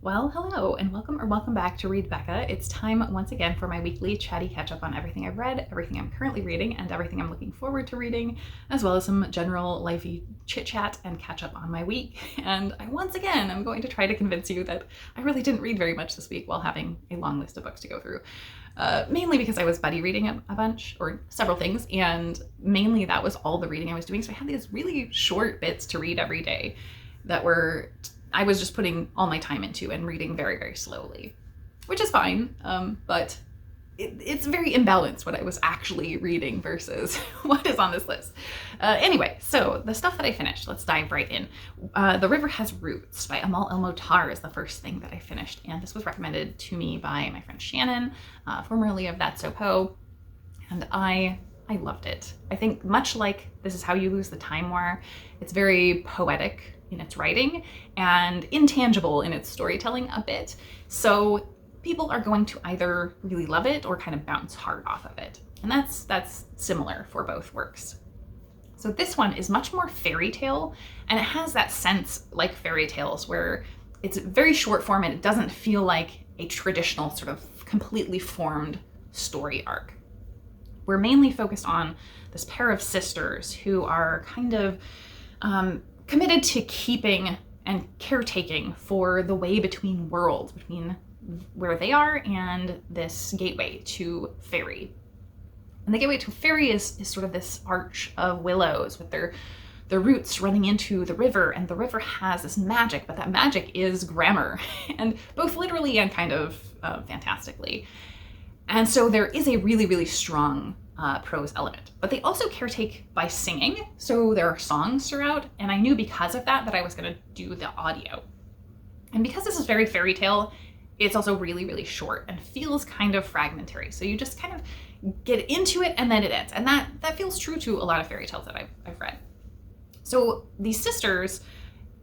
Well, hello and welcome back to Read Becca. It's time once again for my weekly chatty catch up on everything I've read, everything I'm currently reading, and everything I'm looking forward to reading, as well as some general lifey chit chat and catch up on my week. And once again, I'm going to try to convince you that I really didn't read very much this week while having a long list of books to go through. Mainly because I was buddy reading a bunch, or several things, and mainly that was all the reading I was doing. So I had these really short bits to read every day that I was just putting all my time into and reading very, very slowly, which is fine, but it's very imbalanced what I was actually reading versus what is on this list. Anyway, so the stuff that I finished, let's dive right in. The River Has Roots by Amal El-Mohtar is the first thing that I finished, and this was recommended to me by my friend Shannon, formerly of That's So Poe, and I loved it. I think much like This Is How You Lose the Time War, it's very poetic in its writing and intangible in its storytelling a bit. So people are going to either really love it or kind of bounce hard off of it. And that's similar for both works. So this one is much more fairy tale, and it has that sense like fairy tales where it's very short form and it doesn't feel like a traditional sort of completely formed story arc. We're mainly focused on this pair of sisters who are kind of committed to keeping and caretaking for the way between worlds, between where they are and this gateway to fairy. And the gateway to fairy is sort of this arch of willows with their roots running into the river, and the river has this magic, but that magic is grammar, and both literally and kind of fantastically. And so there is a really, really strong prose element, but they also caretake by singing. So there are songs throughout, and I knew because of that I was going to do the audio. And because this is very fairy tale, it's also really, really short and feels kind of fragmentary. So you just kind of get into it and then it ends. And that feels true to a lot of fairy tales that I've read. So these sisters,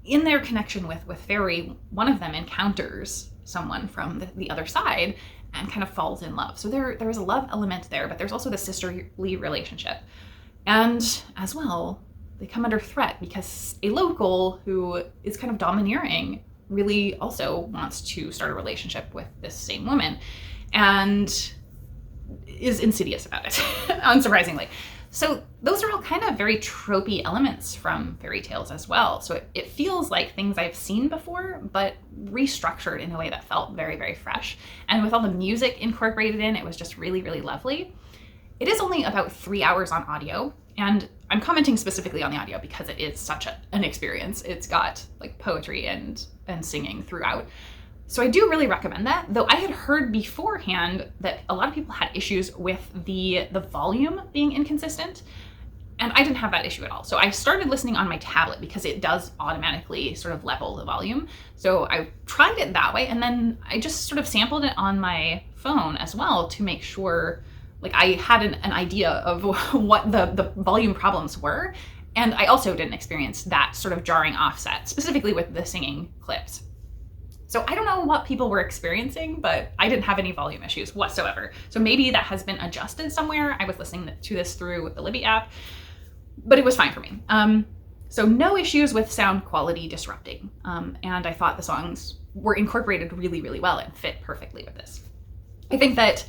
in their connection with fairy, one of them encounters someone from the other side and kind of falls in love. So there is a love element there, but there's also the sisterly relationship. And as well, they come under threat because a local who is kind of domineering really also wants to start a relationship with this same woman and is insidious about it, unsurprisingly. So those are all kind of very tropey elements from fairy tales as well. So it feels like things I've seen before, but restructured in a way that felt very, very fresh. And with all the music incorporated in, it was just really, really lovely. It is only about 3 hours on audio, and I'm commenting specifically on the audio because it is such an experience. It's got like poetry and singing throughout. So I do really recommend that, though I had heard beforehand that a lot of people had issues with the volume being inconsistent, and I didn't have that issue at all. So I started listening on my tablet because it does automatically sort of level the volume. So I tried it that way, and then I just sort of sampled it on my phone as well to make sure like I had an idea of what the volume problems were. And I also didn't experience that sort of jarring offset, specifically with the singing clips. So I don't know what people were experiencing, but I didn't have any volume issues whatsoever. So maybe that has been adjusted somewhere. I was listening to this through the Libby app, but it was fine for me. So no issues with sound quality disrupting. And I thought the songs were incorporated really, really well and fit perfectly with this. I think that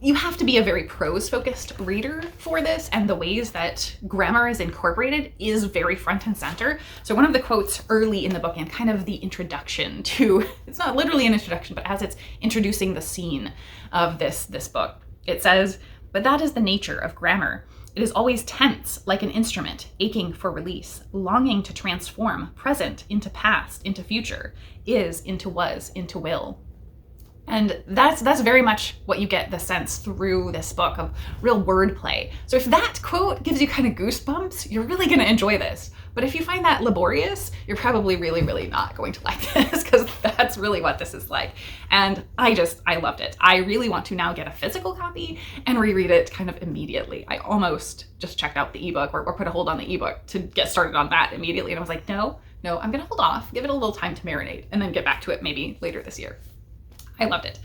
you have to be a very prose-focused reader for this, and the ways that grammar is incorporated is very front and center. So one of the quotes early in the book, and kind of the introduction to, it's not literally an introduction, but as it's introducing the scene of this book, it says, "But that is the nature of grammar. It is always tense, like an instrument, aching for release, longing to transform present into past, into future, is into was, into will." And that's very much what you get the sense through this book of real wordplay. So if that quote gives you kind of goosebumps, you're really going to enjoy this. But if you find that laborious, you're probably really, really not going to like this, because that's really what this is like. And I loved it. I really want to now get a physical copy and reread it kind of immediately. I almost just checked out the ebook or put a hold on the ebook to get started on that immediately. And I was like, no, I'm going to hold off, give it a little time to marinate, and then get back to it maybe later this year. I loved it.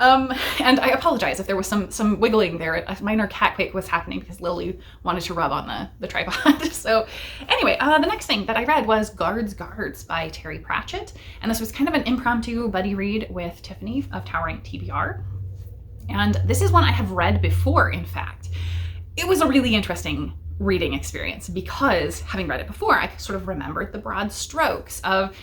And I apologize if there was some wiggling there. A minor cat quake was happening because Lily wanted to rub on the tripod. So anyway, the next thing that I read was Guards by Terry Pratchett. And this was kind of an impromptu buddy read with Tiffany of Towering TBR. And this is one I have read before, in fact. It was a really interesting reading experience because having read it before, I sort of remembered the broad strokes of,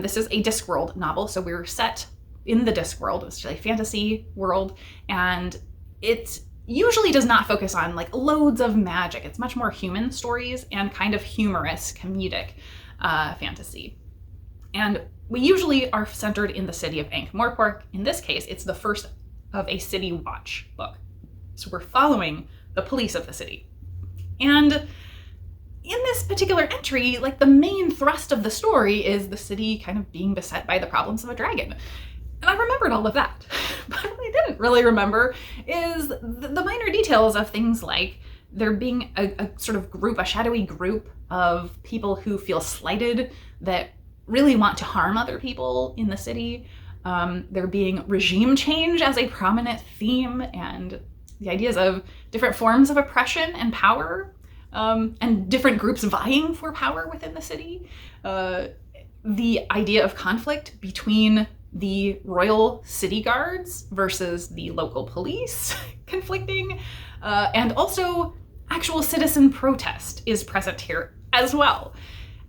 this is a Discworld novel. So we were set in the Discworld, it's a fantasy world, and it usually does not focus on like loads of magic. It's much more human stories and kind of humorous, comedic fantasy. And we usually are centered in the city of Ankh-Morpork. In this case, it's the first of a City Watch book. So we're following the police of the city. And in this particular entry, like the main thrust of the story is the city kind of being beset by the problems of a dragon. And I remembered all of that. But what I didn't really remember is the minor details of things like there being a sort of group, a shadowy group of people who feel slighted, that really want to harm other people in the city. There being regime change as a prominent theme, and the ideas of different forms of oppression and power, and different groups vying for power within the city. The idea of conflict between the royal city guards versus the local police conflicting, and also actual citizen protest is present here as well.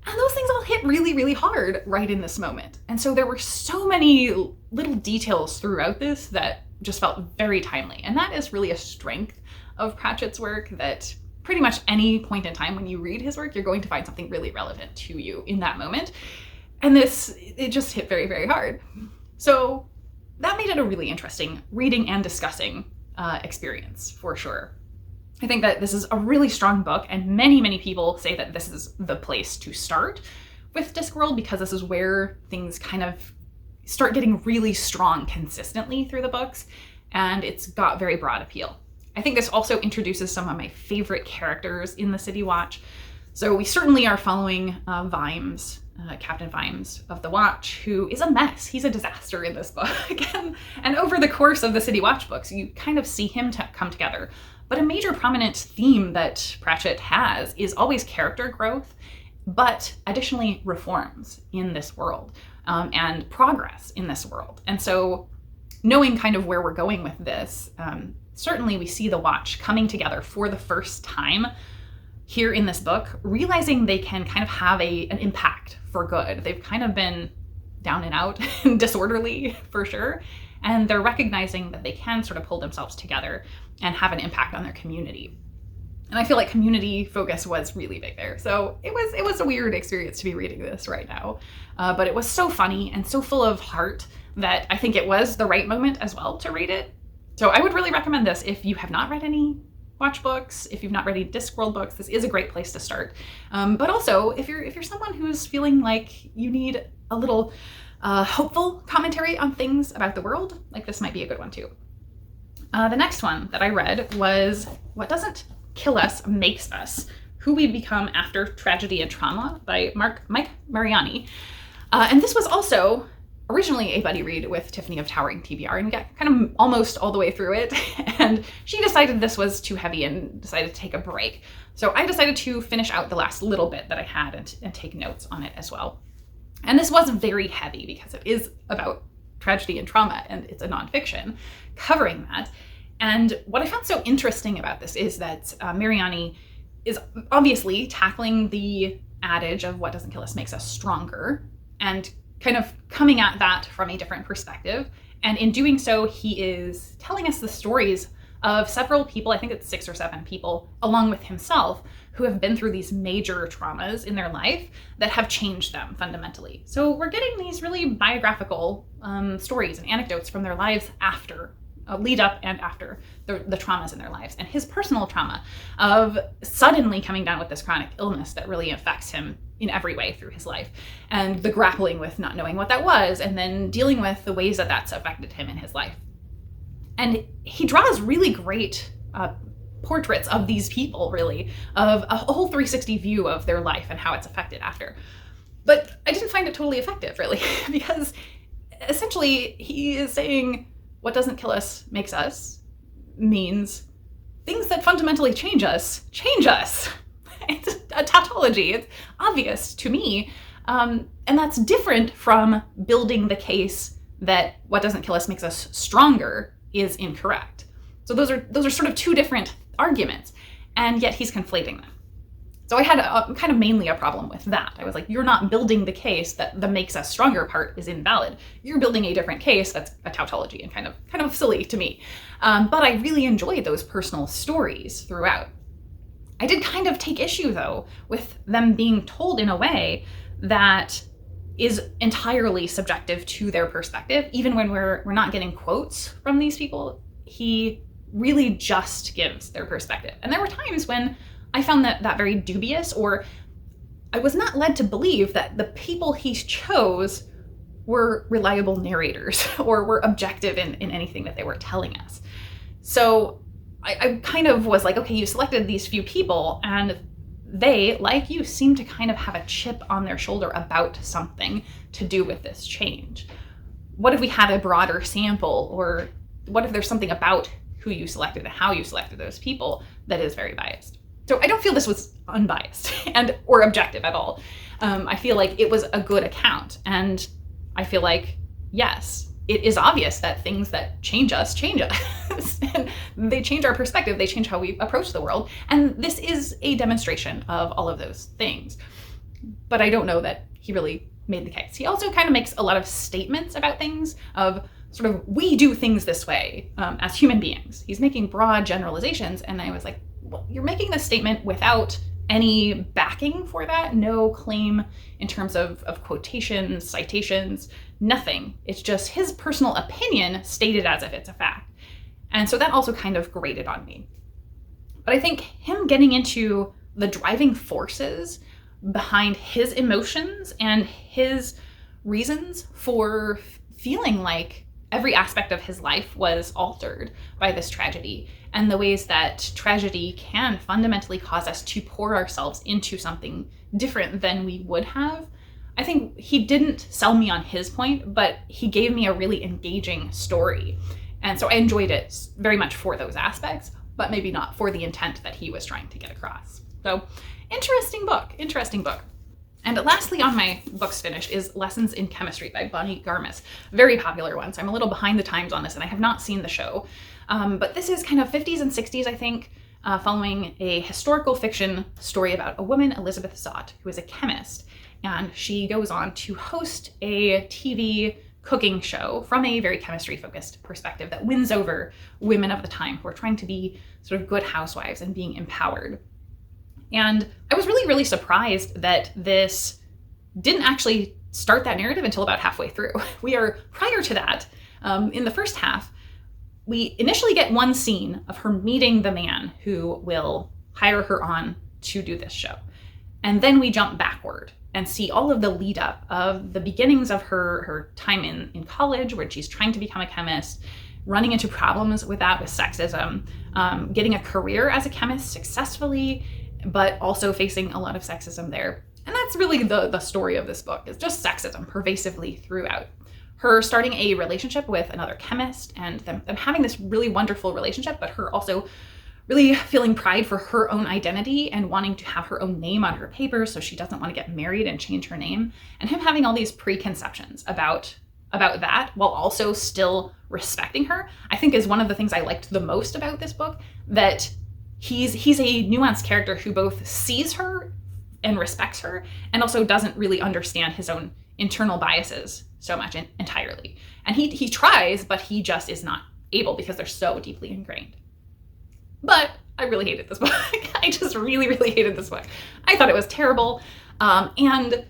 And those things all hit really, really hard right in this moment. And so there were so many little details throughout this that just felt very timely. And that is really a strength of Pratchett's work, that pretty much any point in time when you read his work, you're going to find something really relevant to you in that moment. And it just hit very, very hard. So that made it a really interesting reading and discussing experience for sure. I think that this is a really strong book, and many, many people say that this is the place to start with Discworld because this is where things kind of start getting really strong consistently through the books, and it's got very broad appeal. I think this also introduces some of my favorite characters in the City Watch. So we certainly are following Vimes, Captain Vimes of the Watch, who is a mess. He's a disaster in this book. And over the course of the City Watch books, you kind of see him come together. But a major prominent theme that Pratchett has is always character growth, but additionally reforms in this world, and progress in this world. And so knowing kind of where we're going with this, certainly we see the Watch coming together for the first time here in this book, realizing they can kind of have an impact for good. They've kind of been down and out and disorderly for sure. And they're recognizing that they can sort of pull themselves together and have an impact on their community. And I feel like community focus was really big there. So it was a weird experience to be reading this right now. But it was so funny and so full of heart that I think it was the right moment as well to read it. So I would really recommend this if you have not read any Watch books, if you've not read any Discworld books. This is a great place to start. But also, if you're someone who's feeling like you need a little hopeful commentary on things about the world, like this might be a good one too. The next one that I read was What Doesn't Kill Us Makes Us: Who We Become After Tragedy and Trauma by Mike Mariani. And this was also originally a buddy read with Tiffany of Towering TBR, and we got kind of almost all the way through it. And she decided this was too heavy and decided to take a break. So I decided to finish out the last little bit that I had and take notes on it as well. And this was very heavy because it is about tragedy and trauma, and it's a nonfiction covering that. And what I found so interesting about this is that Mariani is obviously tackling the adage of what doesn't kill us makes us stronger, and kind of coming at that from a different perspective. And in doing so, he is telling us the stories of several people, I think it's 6 or 7 people, along with himself, who have been through these major traumas in their life that have changed them fundamentally. So we're getting these really biographical stories and anecdotes from their lives after, lead up and after the traumas in their lives. And his personal trauma of suddenly coming down with this chronic illness that really affects him in every way through his life, and the grappling with not knowing what that was, and then dealing with the ways that that's affected him in his life. And he draws really great portraits of these people, really, of a whole 360 view of their life and how it's affected after. But I didn't find it totally effective, really, because essentially he is saying what doesn't kill us makes us means things that fundamentally change us. It's a tautology. It's obvious to me. And that's different from building the case that what doesn't kill us makes us stronger is incorrect. So those are sort of two different arguments, and yet he's conflating them. So I had kind of mainly a problem with that. I was like, you're not building the case that the makes us stronger part is invalid. You're building a different case that's a tautology and kind of silly to me. But I really enjoyed those personal stories throughout. I did kind of take issue, though, with them being told in a way that is entirely subjective to their perspective. Even when we're not getting quotes from these people, he really just gives their perspective. And there were times when I found that very dubious, or I was not led to believe that the people he chose were reliable narrators or were objective in anything that they were telling us. So I kind of was like, okay, you selected these few people, and they, like you, seem to kind of have a chip on their shoulder about something to do with this change. What if we had a broader sample, or what if there's something about who you selected and how you selected those people that is very biased? So I don't feel this was unbiased or objective at all. I feel like it was a good account, and I feel like, yes, it is obvious that things that change us. And they change our perspective, they change how we approach the world, and this is a demonstration of all of those things. But I don't know that he really made the case. He also kind of makes a lot of statements about things of sort of, we do things this way as human beings. He's making broad generalizations, and I was like, well, you're making this statement without any backing for that, no claim in terms of quotations, citations, nothing. It's just his personal opinion stated as if it's a fact. And so that also kind of grated on me. But I think him getting into the driving forces behind his emotions and his reasons for feeling like every aspect of his life was altered by this tragedy, and the ways that tragedy can fundamentally cause us to pour ourselves into something different than we would have. I think he didn't sell me on his point, but he gave me a really engaging story. And so I enjoyed it very much for those aspects, but maybe not for the intent that he was trying to get across. So interesting book. And lastly on my books finished is Lessons in Chemistry by Bonnie Garmus. Very popular one, so I'm a little behind the times on this, and I have not seen the show. But this is kind of 50s and 60s, I think, following a historical fiction story about a woman, Elizabeth Zott, who is a chemist. And she goes on to host a TV cooking show from a very chemistry-focused perspective that wins over women of the time who are trying to be sort of good housewives and being empowered. And I was really, really surprised that this didn't actually start that narrative until about halfway through. We are, prior to that, in the first half, we initially get one scene of her meeting the man who will hire her on to do this show. And then we jump backward and see all of the lead up of the beginnings of her time in college, where she's trying to become a chemist, running into problems with that, with sexism, getting a career as a chemist successfully, but also facing a lot of sexism there. And that's really the story of this book, is just sexism pervasively throughout. Her starting a relationship with another chemist, and them having this really wonderful relationship, but her also really feeling pride for her own identity and wanting to have her own name on her papers, so she doesn't want to get married and change her name. And him having all these preconceptions about that while also still respecting her, I think is one of the things I liked the most about this book, that he's a nuanced character who both sees her and respects her, and also doesn't really understand his own internal biases so much entirely. And he tries, but he just is not able because they're so deeply ingrained. But I really hated this book. I just really, really hated this book. I thought it was terrible. And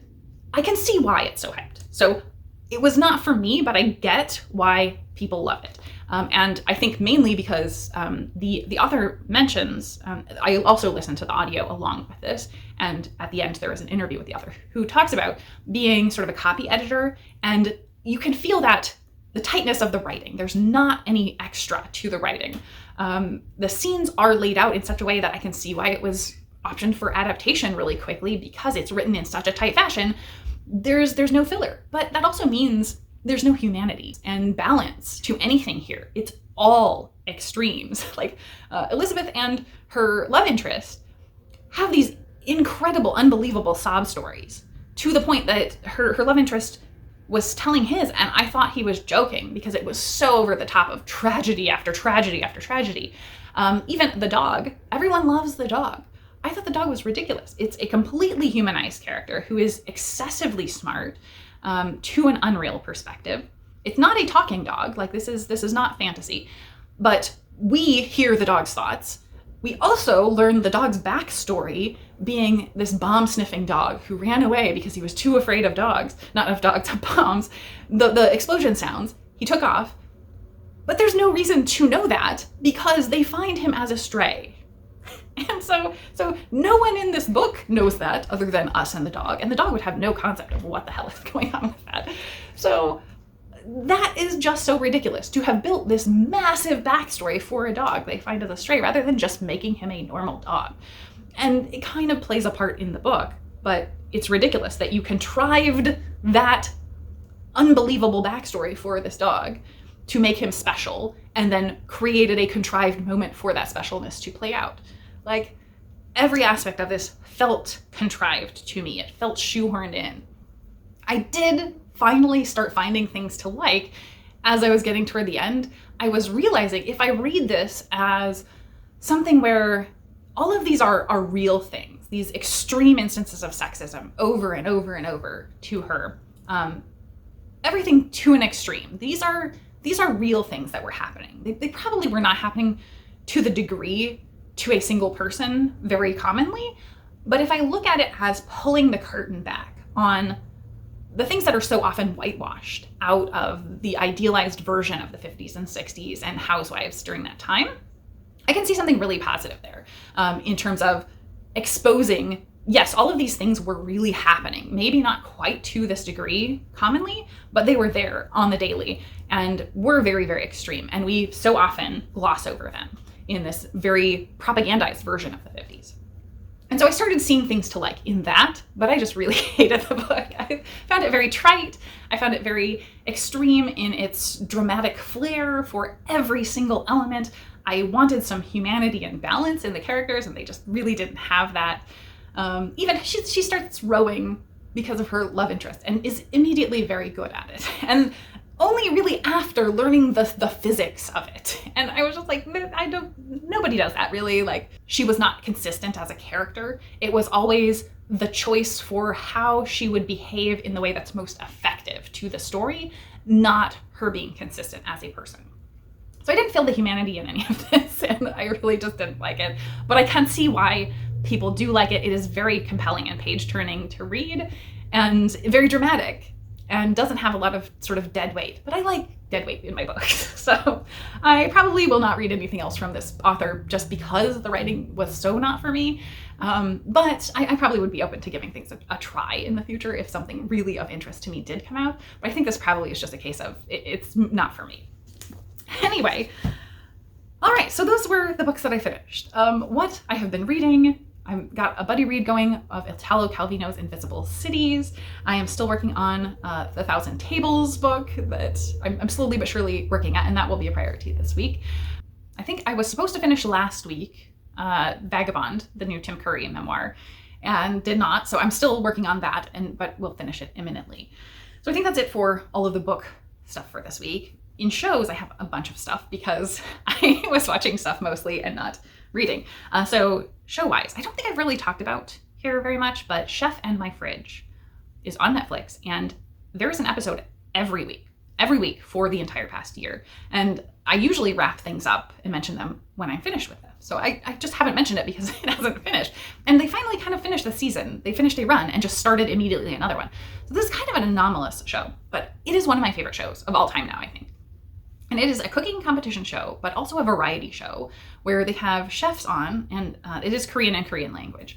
I can see why it's so hyped. So it was not for me, but I get why people love it. And I think mainly because the author mentions, I also listened to the audio along with this, and at the end there was an interview with the author who talks about being sort of a copy editor, and you can feel that the tightness of the writing. There's not any extra to the writing. The scenes are laid out in such a way that I can see why it was optioned for adaptation really quickly, because it's written in such a tight fashion. There's no filler, but that also means there's no humanity and balance to anything here. It's all extremes. Like Elizabeth and her love interest have these incredible, unbelievable sob stories to the point that her love interest was telling his, and I thought he was joking because it was so over the top of tragedy after tragedy after tragedy. Even the dog, everyone loves the dog. I thought the dog was ridiculous. It's a completely humanized character who is excessively smart to an unreal perspective. It's not a talking dog, like this is not fantasy, but we hear the dog's thoughts. We also learn the dog's backstory being this bomb-sniffing dog who ran away because he was too afraid of dogs, not of dogs, of bombs. The explosion sounds, he took off, but there's no reason to know that because they find him as a stray. And so no one in this book knows that other than us and the dog would have no concept of what the hell is going on with that. So that is just so ridiculous to have built this massive backstory for a dog they find as a stray rather than just making him a normal dog. And it kind of plays a part in the book, but it's ridiculous that you contrived that unbelievable backstory for this dog to make him special and then created a contrived moment for that specialness to play out. Like, every aspect of this felt contrived to me. It felt shoehorned in. I did finally start finding things to like as I was getting toward the end. I was realizing if I read this as something where all of these are real things, these extreme instances of sexism over and over and over to her, everything to an extreme. These are real things that were happening. They probably were not happening to the degree to a single person very commonly, but if I look at it as pulling the curtain back on the things that are so often whitewashed out of the idealized version of the 50s and 60s and housewives during that time, I can see something really positive there in terms of exposing, yes, all of these things were really happening, maybe not quite to this degree commonly, but they were there on the daily and were very, very extreme. And we so often gloss over them in this very propagandized version of the 50s. And so I started seeing things to like in that, but I just really hated the book. I found it very trite. I found it very extreme in its dramatic flair for every single element. I wanted some humanity and balance in the characters, and they just really didn't have that. Even she starts rowing because of her love interest and is immediately very good at it. And only really after learning the physics of it. And I was just like, nobody does that really. Like, she was not consistent as a character. It was always the choice for how she would behave in the way that's most effective to the story, not her being consistent as a person. So I didn't feel the humanity in any of this, and I really just didn't like it. But I can see why people do like it. It is very compelling and page-turning to read, and very dramatic, and doesn't have a lot of sort of dead weight. But I like dead weight in my books. So I probably will not read anything else from this author just because the writing was so not for me. But I probably would be open to giving things a try in the future if something really of interest to me did come out. But I think this probably is just a case of it's not for me. Anyway, all right, so those were the books that I finished. What I have been reading, I've got a buddy read going of Italo Calvino's Invisible Cities. I am still working on the Thousand Tables book that I'm slowly but surely working at, and that will be a priority this week. I think I was supposed to finish last week, Vagabond, the new Tim Curry memoir, and did not, so I'm still working on that, but we'll finish it imminently. So I think that's it for all of the book stuff for this week. In shows, I have a bunch of stuff because I was watching stuff mostly and not reading. So show-wise, I don't think I've really talked about here very much, but Chef and My Fridge is on Netflix, and there is an episode every week for the entire past year. And I usually wrap things up and mention them when I'm finished with them. So I just haven't mentioned it because it hasn't finished. And they finally kind of finished the season. They finished a run and just started immediately another one. So this is kind of an anomalous show, but it is one of my favorite shows of all time now, I think. And it is a cooking competition show, but also a variety show where they have chefs on, and it is Korean and Korean language.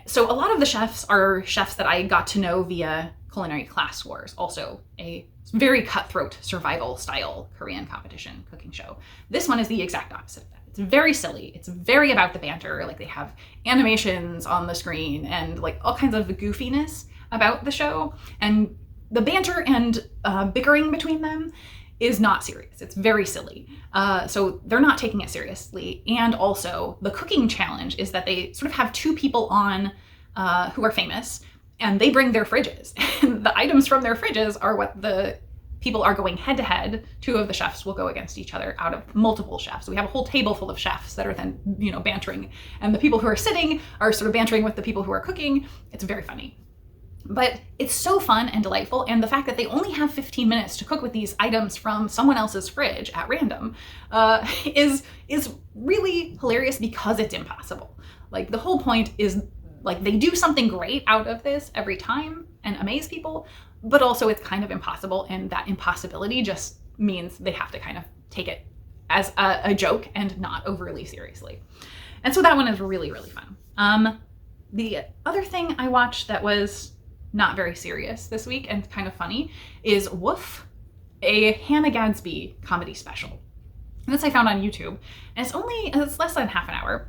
So a lot of the chefs are chefs that I got to know via Culinary Class Wars, also a very cutthroat survival style Korean competition cooking show. This one is the exact opposite of that. It's very silly. It's very about the banter. Like, they have animations on the screen and like all kinds of goofiness about the show. And the banter and bickering between them is not serious. It's very silly. So they're not taking it seriously. And also the cooking challenge is that they sort of have two people on who are famous, and they bring their fridges. And the items from their fridges are what the people are going head to head. Two of the chefs will go against each other out of multiple chefs. So we have a whole table full of chefs that are then, bantering. And the people who are sitting are sort of bantering with the people who are cooking. It's very funny. But it's so fun and delightful. And the fact that they only have 15 minutes to cook with these items from someone else's fridge at random is really hilarious because it's impossible. Like, the whole point is, like, they do something great out of this every time and amaze people, but also it's kind of impossible, and that impossibility just means they have to kind of take it as a joke and not overly seriously. And so that one is really, really fun. The other thing I watched that was not very serious this week and kind of funny is Woof, a Hannah Gadsby comedy special. And this I found on YouTube, and it's less than half an hour.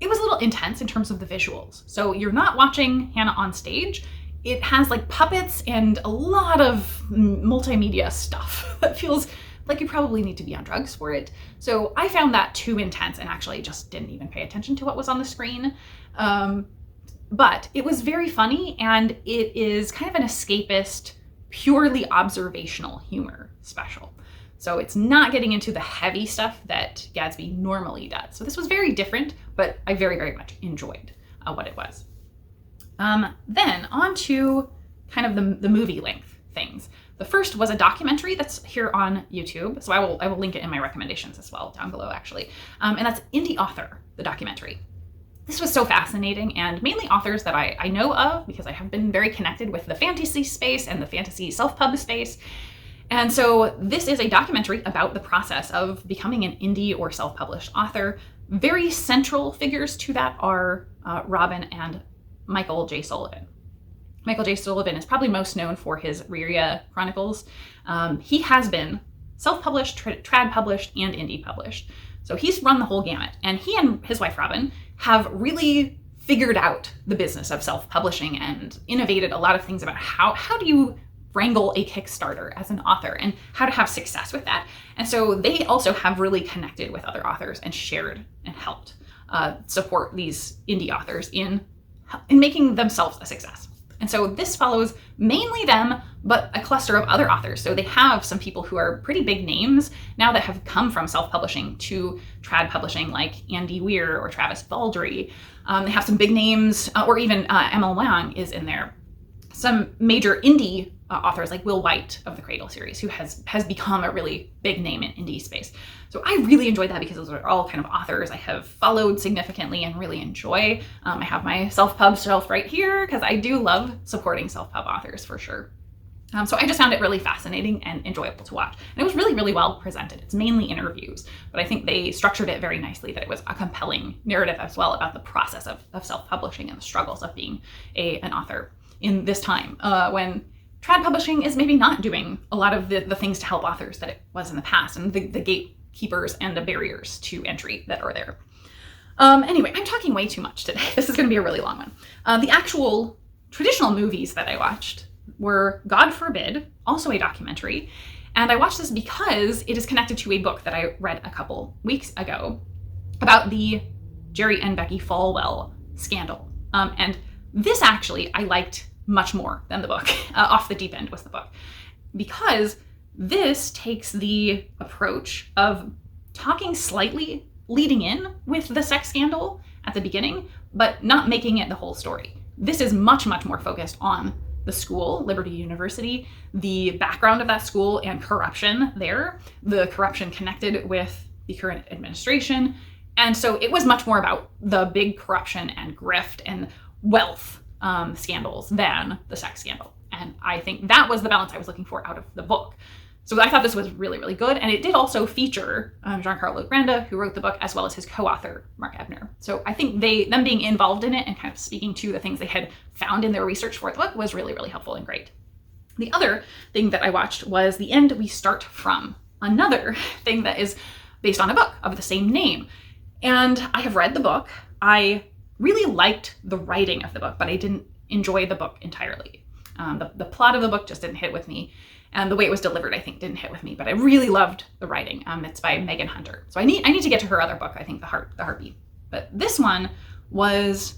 It was a little intense in terms of the visuals. So you're not watching Hannah on stage. It has like puppets and a lot of multimedia stuff that feels like you probably need to be on drugs for it. So I found that too intense and actually just didn't even pay attention to what was on the screen. But it was very funny, and it is kind of an escapist, purely observational humor special. So it's not getting into the heavy stuff that Gadsby normally does. So this was very different, but I very, very much enjoyed what it was. Then on to kind of the movie length things. The first was a documentary that's here on YouTube. So I will link it in my recommendations as well down below, actually. And that's El-Mohtar, the documentary. This was so fascinating, and mainly authors that I know of because I have been very connected with the fantasy space and the fantasy self-pub space. And so this is a documentary about the process of becoming an indie or self-published author. Very central figures to that are Robin and Michael J. Sullivan. Michael J. Sullivan is probably most known for his Riria Chronicles. He has been self-published, trad published, and indie published. So he's run the whole gamut. And he and his wife Robin have really figured out the business of self-publishing and innovated a lot of things about how do you wrangle a Kickstarter as an author and how to have success with that. And so they also have really connected with other authors and shared and helped support these indie authors in making themselves a success. And so this follows mainly them, but a cluster of other authors. So they have some people who are pretty big names now that have come from self-publishing to trad publishing, like Andy Weir or Travis Baldry. They have some big names, or even Amal is in there. Some major indie authors like Will White of the Cradle series, who has become a really big name in indie space. So I really enjoyed that because those are all kind of authors I have followed significantly and really enjoy. I have my self-pub shelf right here because I do love supporting self-pub authors for sure. So I just found it really fascinating and enjoyable to watch. And it was really, really well presented. It's mainly interviews, but I think they structured it very nicely, that it was a compelling narrative as well about the process of self-publishing and the struggles of being an author in this time when trad publishing is maybe not doing a lot of the things to help authors that it was in the past, and the gatekeepers and the barriers to entry that are there. Anyway, I'm talking way too much today. This is going to be a really long one. The actual traditional movies that I watched were God Forbid, also a documentary, and I watched this because it is connected to a book that I read a couple weeks ago about the Jerry and Becky Falwell scandal. And this actually I liked much more than the book. Off the Deep End was the book, because this takes the approach of talking slightly leading in with the sex scandal at the beginning, but not making it the whole story. This is much, much more focused on the school, Liberty University, the background of that school and corruption there, the corruption connected with the current administration. And so it was much more about the big corruption and grift and wealth scandals than the sex scandal. And I think that was the balance I was looking for out of the book. So I thought this was really, really good. And it did also feature Giancarlo Granda, who wrote the book, as well as his co-author, Mark Ebner. So I think them being involved in it and kind of speaking to the things they had found in their research for the book was really, really helpful and great. The other thing that I watched was The End We Start From, another thing that is based on a book of the same name. And I have read the book. I really liked the writing of the book, but I didn't enjoy the book entirely. The plot of the book just didn't hit with me. And the way it was delivered, I think, didn't hit with me. But I really loved the writing. It's by Megan Hunter. So I need to get to her other book, I think, The Heartbeat. But this one was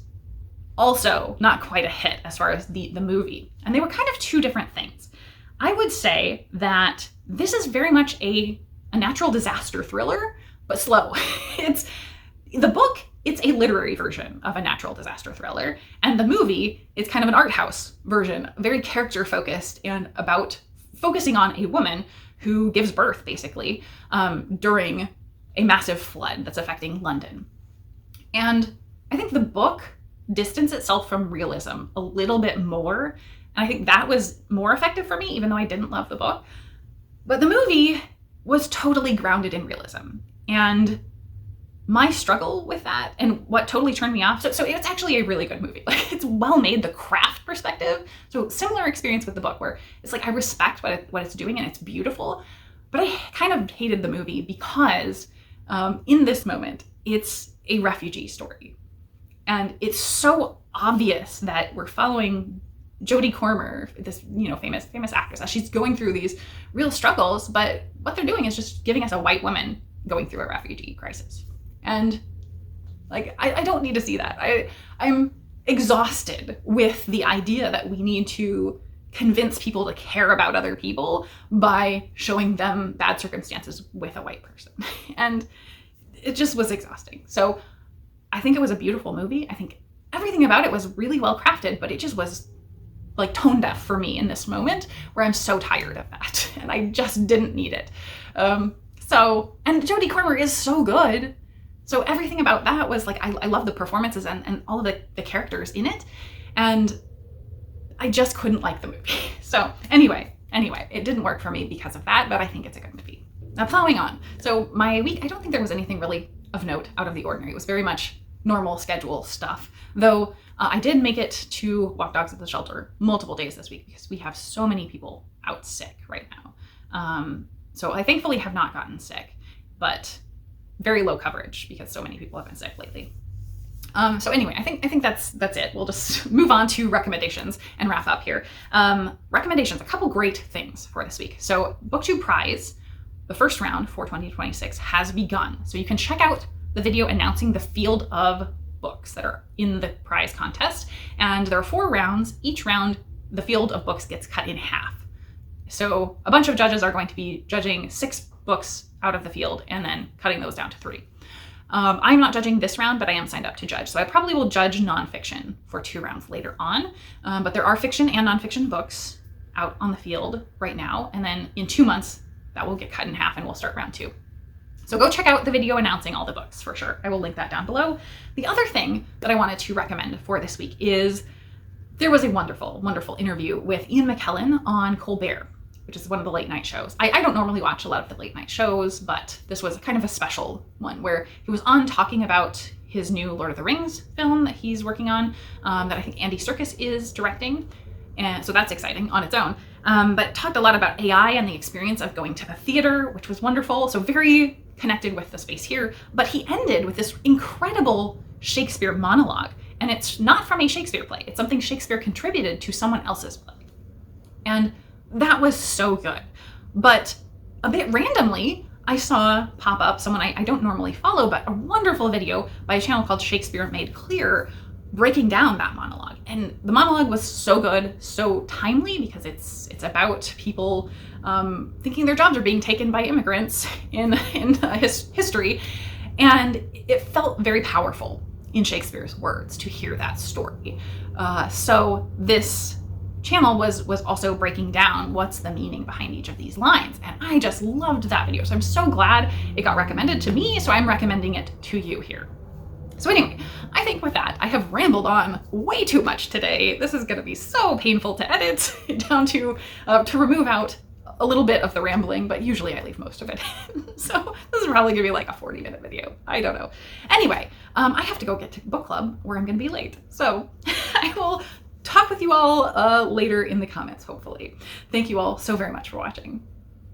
also not quite a hit as far as the movie. And they were kind of two different things. I would say that this is very much a natural disaster thriller, but slow. It's a literary version of a natural disaster thriller. And the movie is kind of an art house version, very character focused and about focusing on a woman who gives birth, basically, during a massive flood that's affecting London. And I think the book distanced itself from realism a little bit more. And I think that was more effective for me, even though I didn't love the book. But the movie was totally grounded in realism. And my struggle with that and what totally turned me off, so it's actually a really good movie. Like, it's well made, the craft perspective. So similar experience with the book where it's like I respect what it's doing and it's beautiful, but I kind of hated the movie because in this moment, it's a refugee story. And it's so obvious that we're following Jodie Comer, this famous actress, as she's going through these real struggles, but what they're doing is just giving us a white woman going through a refugee crisis. And like, I don't need to see that. I'm exhausted with the idea that we need to convince people to care about other people by showing them bad circumstances with a white person. And it just was exhausting. So I think it was a beautiful movie. I think everything about it was really well crafted, but it just was like tone deaf for me in this moment where I'm so tired of that. And I just didn't need it. And Jodie Comer is so good. So everything about that was like, I love the performances and all of the characters in it. And I just couldn't like the movie. So anyway, it didn't work for me because of that, but I think it's a good movie. Now, plowing on. So my week, I don't think there was anything really of note out of the ordinary. It was very much normal schedule stuff, though I did make it to walk dogs at the shelter multiple days this week because we have so many people out sick right now. So I thankfully have not gotten sick, but very low coverage because so many people have been sick lately. So anyway, I think that's it. We'll just move on to recommendations and wrap up here. Recommendations, a couple great things for this week. So BookTube Prize, the first round for 2026 has begun. So you can check out the video announcing the field of books that are in the prize contest. And there are 4 rounds. Each round, the field of books gets cut in half. So a bunch of judges are going to be judging 6 books out of the field and then cutting those down to 3. I'm not judging this round, but I am signed up to judge. So I probably will judge nonfiction for 2 rounds later on. But there are fiction and nonfiction books out on the field right now. And then in 2 months, that will get cut in half and we'll start round 2. So go check out the video announcing all the books for sure. I will link that down below. The other thing that I wanted to recommend for this week is there was a wonderful, wonderful interview with Ian McKellen on Colbert, which is one of the late night shows. I don't normally watch a lot of the late night shows, but this was kind of a special one where he was on talking about his new Lord of the Rings film that he's working on, that I think Andy Serkis is directing. And so that's exciting on its own. But talked a lot about AI and the experience of going to the theater, which was wonderful. So very connected with the space here. But he ended with this incredible Shakespeare monologue. And it's not from a Shakespeare play. It's something Shakespeare contributed to someone else's play. And that was so good. But a bit randomly, I saw pop up someone I don't normally follow, but a wonderful video by a channel called Shakespeare Made Clear, breaking down that monologue. And the monologue was so good, so timely, because it's about people thinking their jobs are being taken by immigrants in history. And it felt very powerful in Shakespeare's words to hear that story. So this channel was also breaking down what's the meaning behind each of these lines. And I just loved that video. So I'm so glad it got recommended to me. So I'm recommending it to you here. So anyway, I think with that, I have rambled on way too much today. This is going to be so painful to edit down to remove out a little bit of the rambling, but usually I leave most of it. So this is probably going to be like a 40-minute video. I don't know. Anyway, I have to go get to book club where I'm going to be late. So I will talk with you all later in the comments, hopefully. Thank you all so very much for watching.